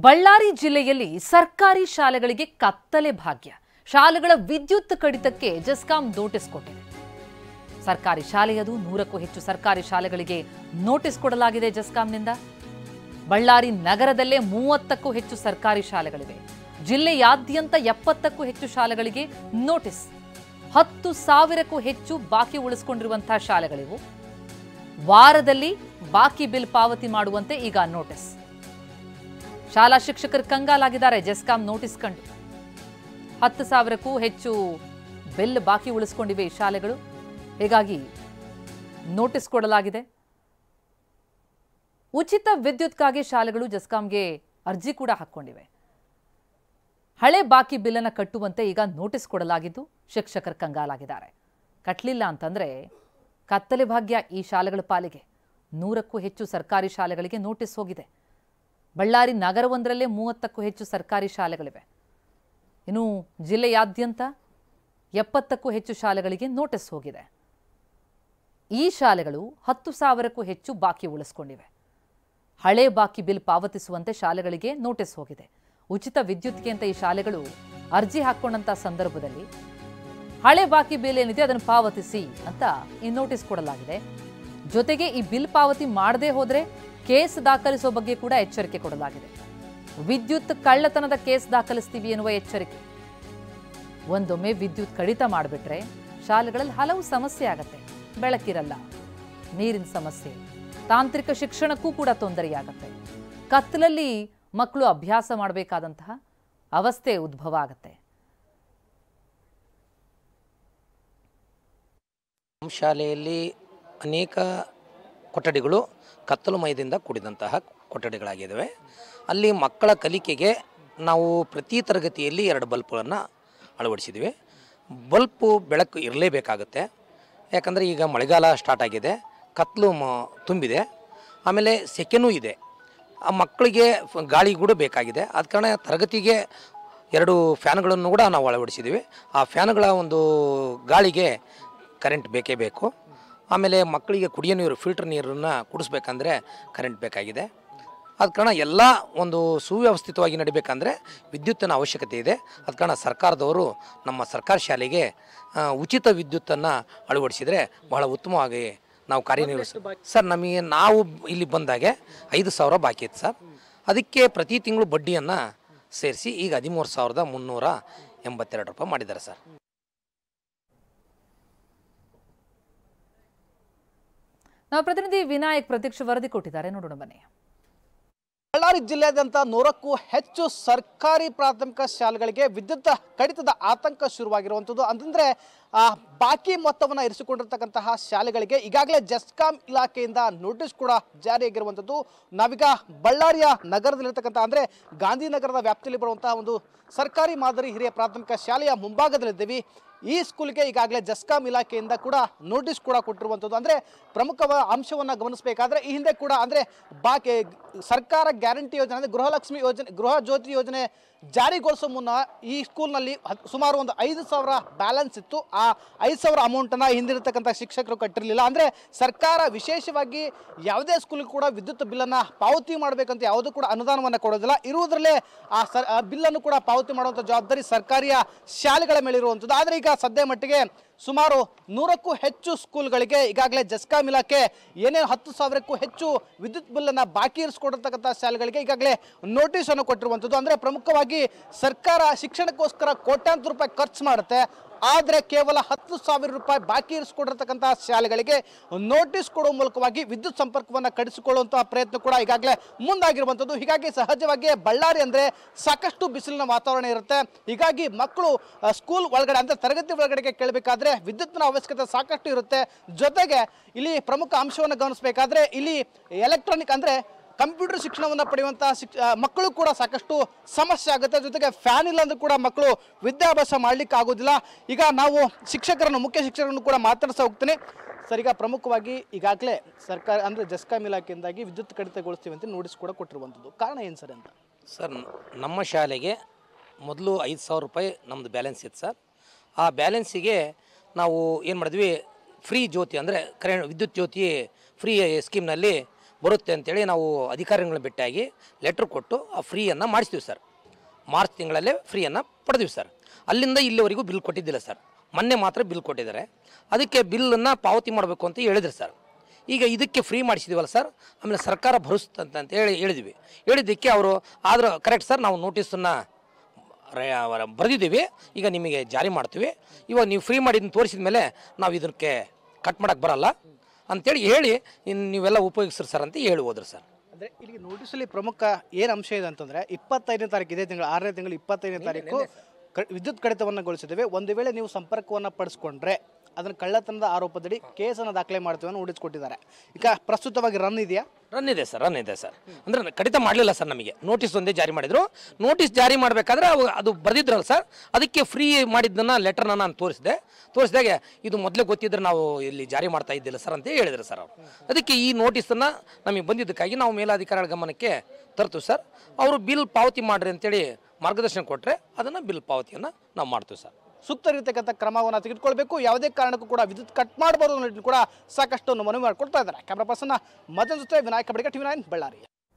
ಬಳ್ಳಾರಿ ಜಿಲ್ಲೆಯಲ್ಲಿ ಸರ್ಕಾರಿ ಶಾಲೆಗಳಿಗೆ ಕತ್ತಲೆ ಭಾಗ್ಯ. ಶಾಲೆಗಳ ವಿದ್ಯುತ್ ಕಡಿತಕ್ಕೆ ಜೆಸ್ಕಾಂ ನೋಟಿಸ್ ಕೊಟ್ಟಿದೆ. ಸರ್ಕಾರಿ ಶಾಲೆಯದು 100ಕ್ಕೂ ಹೆಚ್ಚು ಸರ್ಕಾರಿ ಶಾಲೆಗಳಿಗೆ ನೋಟಿಸ್ ಕೊಡಲಾಗಿದೆ ಜೆಸ್ಕಾಂನಿಂದ. ಬಳ್ಳಾರಿ ನಗರದಲ್ಲೇ 30ಕ್ಕೂ ಹೆಚ್ಚು ಸರ್ಕಾರಿ ಶಾಲೆಗಳಿವೆ. ಜಿಲ್ಲೆಯಾದ್ಯಂತ 70ಕ್ಕೂ ಹೆಚ್ಚು ಶಾಲೆಗಳಿಗೆ ನೋಟಿಸ್. 10,000ಕ್ಕೂ ಹೆಚ್ಚು ಬಾಕಿ ಉಳಿಸಿಕೊಂಡಿರುವಂತಹ ಶಾಲೆಗಳಿವು. ವಾರದಲ್ಲಿ ಬಾಕಿ ಬಿಲ್ ಪಾವತಿ ಮಾಡುವಂತೆ ಈಗ ನೋಟಿಸ್. ಶಾಲಾ ಶಿಕ್ಷಕರು ಕಂಗಾಲಾಗಿದ್ದಾರೆ ಜೆಸ್ಕಾಂ ನೋಟಿಸ್ ಕಂಡು. 10,000ಕ್ಕೂ ಹೆಚ್ಚು ಬಿಲ್ ಬಾಕಿ ಉಳಿಸಿಕೊಂಡಿವೆ ಈ ಶಾಲೆಗಳು. ಹೀಗಾಗಿ ನೋಟಿಸ್ ಕೊಡಲಾಗಿದೆ. ಉಚಿತ ವಿದ್ಯುತ್ಗಾಗಿ ಶಾಲೆಗಳು ಜೆಸ್ಕಾಂಗೆ ಅರ್ಜಿ ಕೂಡ ಹಾಕೊಂಡಿವೆ. ಹಳೆ ಬಾಕಿ ಬಿಲ್ಲನ್ನು ಕಟ್ಟುವಂತೆ ಈಗ ನೋಟಿಸ್ ಕೊಡಲಾಗಿದ್ದು ಶಿಕ್ಷಕರು ಕಂಗಾಲಾಗಿದ್ದಾರೆ. ಕಟ್ಟಲಿಲ್ಲ ಅಂತಂದ್ರೆ ಕತ್ತಲೆ ಭಾಗ್ಯ ಈ ಶಾಲೆಗಳ ಪಾಲಿಗೆ. 100ಕ್ಕೂ ಹೆಚ್ಚು ಸರ್ಕಾರಿ ಶಾಲೆಗಳಿಗೆ ನೋಟಿಸ್ ಹೋಗಿದೆ. ಬಳ್ಳಾರಿ ನಗರವೊಂದರಲ್ಲೇ 30ಕ್ಕೂ ಹೆಚ್ಚು ಸರ್ಕಾರಿ ಶಾಲೆಗಳಿವೆ. ಇನ್ನು ಜಿಲ್ಲೆಯಾದ್ಯಂತ 70ಕ್ಕೂ ಹೆಚ್ಚು ಶಾಲೆಗಳಿಗೆ ನೋಟಿಸ್ ಹೋಗಿದೆ. ಈ ಶಾಲೆಗಳು 10,000ಕ್ಕೂ ಹೆಚ್ಚು ಬಾಕಿ ಉಳಿಸಿಕೊಂಡಿವೆ. ಹಳೆ ಬಾಕಿ ಬಿಲ್ ಪಾವತಿಸುವಂತೆ ಶಾಲೆಗಳಿಗೆ ನೋಟಿಸ್ ಹೋಗಿದೆ. ಉಚಿತ ವಿದ್ಯುತ್ಗೆ ಅಂತ ಈ ಶಾಲೆಗಳು ಅರ್ಜಿ ಹಾಕೊಂಡಂತ ಸಂದರ್ಭದಲ್ಲಿ ಹಳೆ ಬಾಕಿ ಬಿಲ್ ಏನಿದೆ ಅದನ್ನು ಪಾವತಿಸಿ ಅಂತ ಈ ನೋಟಿಸ್ ಕೊಡಲಾಗಿದೆ. ಜೊತೆಗೆ ಈ ಬಿಲ್ ಪಾವತಿ ಮಾಡದೇ ಹೋದ್ರೆ ಕೇಸ್ ದಾಖಲಿಸುವ ಬಗ್ಗೆ ಕೂಡ ಎಚ್ಚರಿಕೆ ಕೊಡಲಾಗಿದೆ. ವಿದ್ಯುತ್ ಕಳ್ಳತನದ ಕೇಸ್ ದಾಖಲಿಸ್ತೀವಿ ಎನ್ನುವ ಎಚ್ಚರಿಕೆ. ಒಂದೊಮ್ಮೆ ವಿದ್ಯುತ್ ಕಡಿತ ಮಾಡಿಬಿಟ್ರೆ ಶಾಲೆಗಳಲ್ಲಿ ಹಲವು ಸಮಸ್ಯೆ ಆಗತ್ತೆ. ಬೆಳಕಿರಲ್ಲ, ನೀರಿನ ಸಮಸ್ಯೆ, ತಾಂತ್ರಿಕ ಶಿಕ್ಷಣಕ್ಕೂ ಕೂಡ ತೊಂದರೆಯಾಗತ್ತೆ. ಕತ್ತಲಲ್ಲಿ ಮಕ್ಕಳು ಅಭ್ಯಾಸ ಮಾಡಬೇಕಾದಂತಹ ಅವಸ್ಥೆ ಉದ್ಭವ ಆಗತ್ತೆ. ಶಾಲೆಯಲ್ಲಿ ಅನೇಕ ಕೊಠಡಿಗಳು ಕತ್ತಲುಮಯದಿಂದ ಕೂಡಿದಂತಹ ಕೊಠಡಿಗಳಾಗಿದ್ದಾವೆ. ಅಲ್ಲಿ ಮಕ್ಕಳ ಕಲಿಕೆಗೆ ನಾವು ಪ್ರತಿ ತರಗತಿಯಲ್ಲಿ 2 ಬಲ್ಪ್ಗಳನ್ನು ಅಳವಡಿಸಿದ್ವಿ. ಬಲ್ಪು ಬೆಳಕು ಇರಲೇಬೇಕಾಗುತ್ತೆ. ಯಾಕಂದರೆ ಈಗ ಮಳೆಗಾಲ ಸ್ಟಾರ್ಟ್ ಆಗಿದೆ, ಕತ್ತಲು ತುಂಬಿದೆ, ಆಮೇಲೆ ಸೆಕೆನೂ ಇದೆ. ಆ ಮಕ್ಕಳಿಗೆ ಗಾಳಿ ಕೂಡ ಬೇಕಾಗಿದೆ. ಆದ ಕಾರಣ ತರಗತಿಗೆ 2 ಫ್ಯಾನ್ಗಳನ್ನು ಕೂಡ ನಾವು ಅಳವಡಿಸಿದ್ದೀವಿ. ಆ ಫ್ಯಾನ್ಗಳ ಒಂದು ಗಾಳಿಗೆ ಕರೆಂಟ್ ಬೇಕೇ ಬೇಕು. ಆಮೇಲೆ ಮಕ್ಕಳಿಗೆ ಕುಡಿಯೋ ನೀರು, ಫಿಲ್ಟರ್ ನೀರನ್ನು ಕುಡಿಸ್ಬೇಕಂದ್ರೆ ಕರೆಂಟ್ ಬೇಕಾಗಿದೆ. ಆದ ಕಾರಣ ಎಲ್ಲ ಒಂದು ಸುವ್ಯವಸ್ಥಿತವಾಗಿ ನಡಿಬೇಕಂದ್ರೆ ವಿದ್ಯುತ್ತಿನ ಅವಶ್ಯಕತೆ ಇದೆ. ಆದ ಕಾರಣ ಸರ್ಕಾರದವರು ನಮ್ಮ ಸರ್ಕಾರಿ ಶಾಲೆಗೆ ಉಚಿತ ವಿದ್ಯುತ್ತನ್ನು ಅಳವಡಿಸಿದರೆ ಬಹಳ ಉತ್ತಮವಾಗಿ ನಾವು ಕಾರ್ಯನಿರ್ವಹಿಸ್ತೀವಿ. ಸರ್, ನಾವು ಇಲ್ಲಿ ಬಂದಾಗೆ 5,000 ಬಾಕಿ ಇತ್ತು ಸರ್. ಅದಕ್ಕೆ ಪ್ರತಿ ತಿಂಗಳು ಬಡ್ಡಿಯನ್ನು ಸೇರಿಸಿ ಈಗ 13,382 ರೂಪಾಯಿ ಮಾಡಿದ್ದಾರೆ ಸರ್. ನಾವು ಪ್ರತಿನಿಧಿ ವಿನಾಯಕ್ ಪ್ರತ್ಯಕ್ಷ ವರದಿ ಕೊಟ್ಟಿದ್ದಾರೆ, ನೋಡೋಣ ಬನ್ನಿ. ಬಳ್ಳಾರಿ ಜಿಲ್ಲೆಯಾದ್ಯಂತ 100ಕ್ಕೂ ಹೆಚ್ಚು ಸರ್ಕಾರಿ ಪ್ರಾಥಮಿಕ ಶಾಲೆಗಳಿಗೆ ವಿದ್ಯುತ್ ಕಡಿತದ ಆತಂಕ ಶುರುವಾಗಿರುವಂಥದ್ದು. ಅಂತಂದರೆ ಬಾಕಿ ಮೊತ್ತವನ್ನು ಇರಿಸಿಕೊಂಡಿರ್ತಕ್ಕಂತಹ ಶಾಲೆಗಳಿಗೆ ಈಗಾಗಲೇ ಜೆಸ್ಕಾಂ ಇಲಾಖೆಯಿಂದ ನೋಟಿಸ್ ಕೂಡ ಜಾರಿಯಾಗಿರುವಂಥದ್ದು. ನಾವೀಗ ಬಳ್ಳಾರಿಯ ನಗರದಲ್ಲಿರ್ತಕ್ಕಂಥ ಅಂದರೆ ಗಾಂಧಿನಗರದ ವ್ಯಾಪ್ತಿಯಲ್ಲಿ ಬರುವಂತಹ ಒಂದು ಸರ್ಕಾರಿ ಮಾದರಿ ಹಿರಿಯ ಪ್ರಾಥಮಿಕ ಶಾಲೆಯ ಮುಂಭಾಗದಲ್ಲಿದ್ದೀವಿ. ಈ ಸ್ಕೂಲ್ಗೆ ಈಗಾಗಲೇ ಜೆಸ್ಕಾಂ ಇಲಾಖೆಯಿಂದ ಕೂಡ ನೋಟಿಸ್ ಕೂಡ ಕೊಟ್ಟಿರುವಂಥದ್ದು. ಅಂದರೆ ಪ್ರಮುಖ ಅಂಶವನ್ನು ಗಮನಿಸಬೇಕಾದ್ರೆ ಈ ಹಿಂದೆ ಕೂಡ ಅಂದರೆ ಬಾಕಿ ಸರ್ಕಾರ ಗ್ಯಾರಂಟಿ ಯೋಜನೆ ಅಂದರೆ ಗೃಹಲಕ್ಷ್ಮಿ ಯೋಜನೆ, ಗೃಹ ಜ್ಯೋತಿ ಯೋಜನೆ ಜಾರಿಗೊಳಿಸೋ ಮುನ್ನ ಈ ಸ್ಕೂಲ್ನಲ್ಲಿ ಸುಮಾರು ಒಂದು 5,000 ಬ್ಯಾಲೆನ್ಸ್ ಇತ್ತು. ಆ 5,000 ಅಮೌಂಟನ್ನು ಹಿಂದಿರತಕ್ಕಂಥ ಶಿಕ್ಷಕರು ಕಟ್ಟಿರಲಿಲ್ಲ. ಅಂದರೆ ಸರ್ಕಾರ ವಿಶೇಷವಾಗಿ ಯಾವುದೇ ಸ್ಕೂಲ್ಗೆ ಕೂಡ ವಿದ್ಯುತ್ ಬಿಲ್ಲನ್ನು ಪಾವತಿ ಮಾಡಬೇಕಂತ ಯಾವುದೂ ಕೂಡ ಅನುದಾನವನ್ನು ಕೊಡೋದಿಲ್ಲ. ಇರುವುದರಲ್ಲೇ ಆ ಬಿಲ್ಲನ್ನು ಕೂಡ ಪಾವತಿ ಮಾಡುವಂಥ ಜವಾಬ್ದಾರಿ ಸರ್ಕಾರಿಯ ಶಾಲೆಗಳ ಮೇಲಿರುವಂಥದ್ದು. ಆದರೆ ಈಗ ಸದ್ಯ ಮಟ್ಟಿಗೆ ಸುಮಾರು 100ಕ್ಕೂ ಹೆಚ್ಚು ಸ್ಕೂಲ್ಗಳಿಗೆ ಈಗಾಗಲೇ ಜೆಸ್ಕಾಂ ಇಲಾಖೆ ಏನೇನು 10,000ಕ್ಕೂ ಹೆಚ್ಚು ವಿದ್ಯುತ್ ಬಿಲ್ಲನ್ನು ಬಾಕಿ ಇರಿಸಿಕೊಂಡಿರ್ತಕ್ಕಂಥ ಶಾಲೆಗಳಿಗೆ ಈಗಾಗಲೇ ನೋಟಿಸನ್ನು ಕೊಟ್ಟಿರುವಂಥದ್ದು. ಅಂದರೆ ಪ್ರಮುಖವಾಗಿ ಸರ್ಕಾರ ಶಿಕ್ಷಣಕ್ಕೋಸ್ಕರ ಕೋಟ್ಯಾಂತರ ರೂಪಾಯಿ ಖರ್ಚು ಮಾಡುತ್ತೆ, ಆದರೆ ಕೇವಲ 10,000 ರೂಪಾಯಿ ಬಾಕಿ ಇರಿಸಿಕೊಂಡಿರ್ತಕ್ಕಂತಹ ಶಾಲೆಗಳಿಗೆ ನೋಟಿಸ್ ಕೊಡುವ ಮೂಲಕವಾಗಿ ವಿದ್ಯುತ್ ಸಂಪರ್ಕವನ್ನು ಕಡಿಸಿಕೊಳ್ಳುವಂತಹ ಪ್ರಯತ್ನ ಕೂಡ ಈಗಾಗಲೇ ಮುಂದಾಗಿರುವಂಥದ್ದು. ಹೀಗಾಗಿ ಸಹಜವಾಗಿ ಬಳ್ಳಾರಿ ಅಂದರೆ ಸಾಕಷ್ಟು ಬಿಸಿಲಿನ ವಾತಾವರಣ ಇರುತ್ತೆ. ಹೀಗಾಗಿ ಮಕ್ಕಳು ಸ್ಕೂಲ್ ಒಳಗಡೆ ಅಂದರೆ ತರಗತಿ ಒಳಗಡೆಗೆ ಕೇಳಬೇಕಾದ್ರೆ ವಿದ್ಯುತ್ನ ಅವಶ್ಯಕತೆ ಸಾಕಷ್ಟು ಇರುತ್ತೆ. ಜೊತೆಗೆ ಇಲ್ಲಿ ಪ್ರಮುಖ ಅಂಶವನ್ನು ಗಮನಿಸಬೇಕಾದ್ರೆ ಇಲ್ಲಿ ಎಲೆಕ್ಟ್ರಾನಿಕ್ ಅಂದರೆ ಕಂಪ್ಯೂಟರ್ ಶಿಕ್ಷಣವನ್ನು ಪಡೆಯುವಂತಹ ಮಕ್ಕಳು ಕೂಡ ಸಾಕಷ್ಟು ಸಮಸ್ಯೆ ಆಗುತ್ತೆ. ಜೊತೆಗೆ ಫ್ಯಾನ್ ಇಲ್ಲ ಅಂದ್ರೂ ಕೂಡ ಮಕ್ಕಳು ವಿದ್ಯಾಭ್ಯಾಸ ಮಾಡಲಿಕ್ಕೆ ಆಗೋದಿಲ್ಲ. ಈಗ ನಾವು ಮುಖ್ಯ ಶಿಕ್ಷಕರನ್ನು ಕೂಡ ಮಾತಾಡ್ತಾ ಹೋಗ್ತೀನಿ. ಸರ್, ಈಗ ಪ್ರಮುಖವಾಗಿ ಈಗಾಗಲೇ ಸರ್ಕಾರ ಅಂದರೆ ಜೆಸ್ಕಾಂ ಇಲಾಖೆಯಿಂದಾಗಿ ವಿದ್ಯುತ್ ಕಡಿತಗೊಳಿಸ್ತೀವಿ ಅಂತ ನೋಟಿಸ್ ಕೂಡ ಕೊಟ್ಟಿರುವಂಥದ್ದು. ಕಾರಣ ಏನು ಸರ್ ಅಂತ? ಸರ್, ನಮ್ಮ ಶಾಲೆಗೆ ಮೊದಲು 5,000 ರೂಪಾಯಿ ನಮ್ಮದು ಬ್ಯಾಲೆನ್ಸ್ ಇತ್ತು ಸರ್. ಆ ಬ್ಯಾಲೆನ್ಸಿಗೆ ನಾವು ಏನು ಮಾಡಿದ್ವಿ, ಫ್ರೀ ಜ್ಯೋತಿ ಅಂದರೆ ವಿದ್ಯುತ್ ಜ್ಯೋತಿ ಫ್ರೀ ಸ್ಕೀಮ್ನಲ್ಲಿ ಬರುತ್ತೆ ಅಂತೇಳಿ ನಾವು ಅಧಿಕಾರಿಗಳನ್ನ ಭೇಟಿಯಾಗಿ ಲೆಟ್ರ್ ಕೊಟ್ಟು ಆ ಫ್ರೀಯನ್ನು ಮಾಡಿಸ್ತೀವಿ ಸರ್. ಮಾರ್ಚ್ ತಿಂಗಳಲ್ಲೇ ಫ್ರೀಯನ್ನು ಪಡೆದಿವಿ ಸರ್. ಅಲ್ಲಿಂದ ಇಲ್ಲಿವರೆಗೂ ಬಿಲ್ ಕೊಟ್ಟಿದ್ದಿಲ್ಲ ಸರ್. ಮೊನ್ನೆ ಮಾತ್ರ ಬಿಲ್ ಕೊಟ್ಟಿದ್ದಾರೆ. ಅದಕ್ಕೆ ಬಿಲ್ಲನ್ನು ಪಾವತಿ ಮಾಡಬೇಕು ಅಂತ ಹೇಳಿದ್ರು ಸರ್. ಈಗ ಇದಕ್ಕೆ ಫ್ರೀ ಮಾಡಿಸಿದೀವಲ್ಲ ಸರ್, ಆಮೇಲೆ ಸರ್ಕಾರ ಭರಿಸ್ತಂತ ಹೇಳಿದ್ವಿ. ಹೇಳಿದ್ದಕ್ಕೆ ಅವರು ಆದ್ರೆ ಕರೆಕ್ಟ್ ಸರ್, ನಾವು ನೋಟಿಸನ್ನು ಬರೆದಿದ್ದೀವಿ, ಈಗ ನಿಮಗೆ ಜಾರಿ ಮಾಡ್ತೀವಿ, ಇವಾಗ ನೀವು ಫ್ರೀ ಮಾಡಿದ್ದನ್ನು ತೋರಿಸಿದ ಮೇಲೆ ನಾವು ಇದಕ್ಕೆ ಕಟ್ ಮಾಡೋಕ್ಕೆ ಬರಲ್ಲ ಅಂತೇಳಿ ಹೇಳಿ ನೀವೆಲ್ಲ ಉಪಯೋಗಿಸ್ರಿ ಸರ್ ಅಂತ ಹೇಳಿ ಹೋದ್ರು ಸರ್. ಅಂದರೆ ಇಲ್ಲಿ ನೋಟಿಸಲ್ಲಿ ಪ್ರಮುಖ ಏನು ಅಂಶ ಇದೆ ಅಂತಂದರೆ 25ನೇ ತಾರೀಕು, ಇದೇ ತಿಂಗಳು 6ನೇ ತಿಂಗಳು 25ನೇ ತಾರೀಕು ವಿದ್ಯುತ್ ಕಡಿತವನ್ನು ಗೊಳಿಸಿದ್ದೇವೆ. ಒಂದು ವೇಳೆ ನೀವು ಸಂಪರ್ಕವನ್ನು ಪಡಿಸ್ಕೊಂಡ್ರೆ ಅದನ್ನು ಕಳ್ಳತನದ ಆರೋಪದಡಿ ಕೇಸನ್ನು ದಾಖಲೆ ಮಾಡ್ತೀವಿ ಅನ್ನೋ ನೋಟಿಸ್ ಈಗ ಪ್ರಸ್ತುತವಾಗಿ ರನ್ ಇದೆಯಾ? ರನ್ ಇದೆ ಸರ್. ಅಂದರೆ ಕಡಿತ ಮಾಡಲಿಲ್ಲ ಸರ್. ನಮಗೆ ನೋಟಿಸ್ ಒಂದೇ ಜಾರಿ ಮಾಡಿದರು. ನೋಟಿಸ್ ಜಾರಿ ಮಾಡಬೇಕಾದ್ರೆ ಅದು ಬರೆದಿದ್ರಲ್ಲ ಸರ್, ಅದಕ್ಕೆ ಫ್ರೀ ಮಾಡಿದ್ದನ್ನು ಲೆಟರ್ನ ನಾನು ತೋರಿಸಿದಾಗ ಇದು ಮೊದಲೇ ಗೊತ್ತಿದ್ರೆ ನಾವು ಇಲ್ಲಿ ಜಾರಿ ಮಾಡ್ತಾ ಇದ್ದಿಲ್ಲ ಸರ್ ಅಂತ ಹೇಳಿದ್ರು ಸರ್ ಅವರು. ಅದಕ್ಕೆ ಈ ನೋಟಿಸನ್ನು ನಮಗೆ ಬಂದಿದ್ದಕ್ಕಾಗಿ ನಾವು ಮೇಲಾಧಿಕಾರಿಗಳ ಗಮನಕ್ಕೆ ತರ್ತೀವಿ ಸರ್. ಅವರು ಬಿಲ್ ಪಾವತಿ ಮಾಡಿರಿ ಅಂತೇಳಿ ಮಾರ್ಗದರ್ಶನ ಕೊಟ್ಟರೆ ಅದನ್ನು ಬಿಲ್ ಪಾವತಿಯನ್ನು ನಾವು ಮಾಡ್ತೀವಿ ಸರ್. ಸೂಕ್ತ ಇರತಕ್ಕಂಥ ಕ್ರಮವನ್ನು ತೆಗೆದುಕೊಳ್ಬೇಕು. ಯಾವುದೇ ಕಾರಣಕ್ಕೂ ಕೂಡ ವಿದ್ಯುತ್ ಕಟ್ ಮಾಡಬಾರ್ದು ಅನ್ನೋದನ್ನು ಕೂಡ ಸಾಕಷ್ಟು ಮನವಿ ಮಾಡಿಕೊಡ್ತಾ ಇದ್ದಾರೆ. ಕ್ಯಾಮ್ರಾ ಪರ್ಸನ್ ಮದನ್ ಜೊತೆ ವಿನಾಯಕ ಬಡಿಗ, TV9 ಬಳ್ಳಾರಿ.